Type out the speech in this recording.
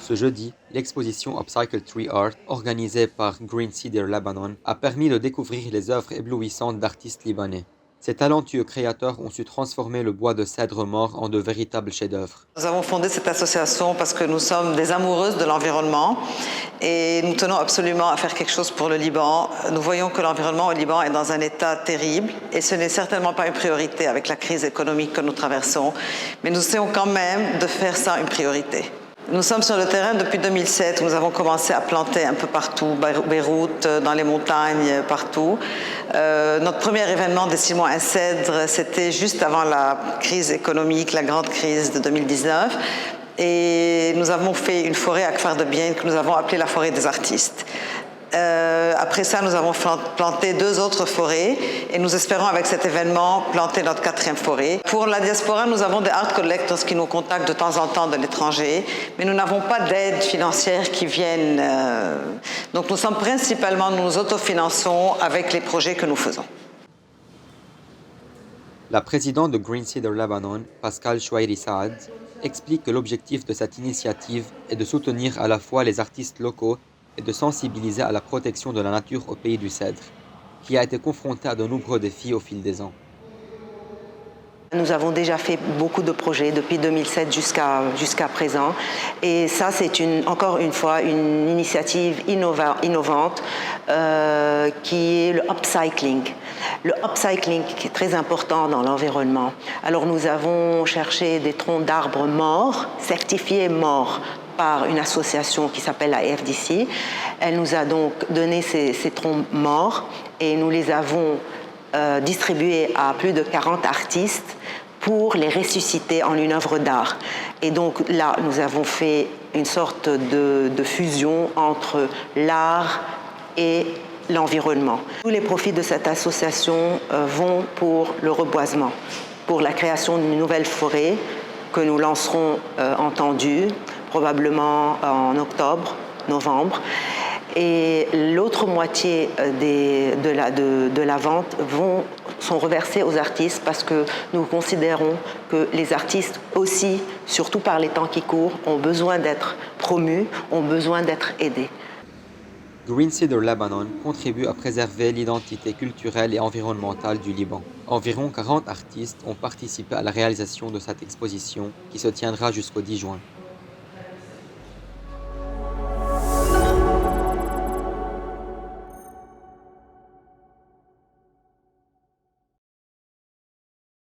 Ce jeudi, l'exposition Upcycle Tree Art, organisée par Green Cedar Lebanon, a permis de découvrir les œuvres éblouissantes d'artistes libanais. Ces talentueux créateurs ont su transformer le bois de cèdre mort en de véritables chefs-d'œuvre. Nous avons fondé cette association parce que nous sommes des amoureuses de l'environnement et nous tenons absolument à faire quelque chose pour le Liban. Nous voyons que l'environnement au Liban est dans un état terrible et ce n'est certainement pas une priorité avec la crise économique que nous traversons, mais nous essayons quand même de faire ça une priorité. Nous sommes sur le terrain depuis 2007 où nous avons commencé à planter un peu partout, Beyrouth, dans les montagnes, partout. Notre premier événement Décimons un cèdre, c'était juste avant la crise économique, la grande crise de 2019. Et nous avons fait une forêt à Kfar de Bien que nous avons appelée la forêt des artistes. Après ça, nous avons planté 2 autres forêts et nous espérons avec cet événement planter notre 4e forêt. Pour la diaspora, nous avons des art collectors qui nous contactent de temps en temps de l'étranger, mais nous n'avons pas d'aide financière qui viennent. Donc nous sommes principalement, nous nous autofinançons avec les projets que nous faisons. La présidente de Green Cedar Lebanon, Pascal Chouairi Saad, explique que l'objectif de cette initiative est de soutenir à la fois les artistes locaux et de sensibiliser à la protection de la nature au pays du cèdre, qui a été confronté à de nombreux défis au fil des ans. Nous avons déjà fait beaucoup de projets depuis 2007 jusqu'à présent et ça c'est encore une fois une initiative innovante qui est le upcycling. Le upcycling qui est très important dans l'environnement. Alors nous avons cherché des troncs d'arbres morts, certifiés morts, par une association qui s'appelle la FDC. Elle nous a donc donné ces troncs morts et nous les avons distribués à plus de 40 artistes pour les ressusciter en une œuvre d'art. Et donc là, nous avons fait une sorte de fusion entre l'art et l'environnement. Tous les profits de cette association vont pour le reboisement, pour la création d'une nouvelle forêt que nous lancerons en tendu, probablement en octobre, novembre. Et l'autre moitié de la vente sont reversés aux artistes parce que nous considérons que les artistes aussi, surtout par les temps qui courent, ont besoin d'être promus, ont besoin d'être aidés. Green Cedar Lebanon contribue à préserver l'identité culturelle et environnementale du Liban. Environ 40 artistes ont participé à la réalisation de cette exposition qui se tiendra jusqu'au 10 juin.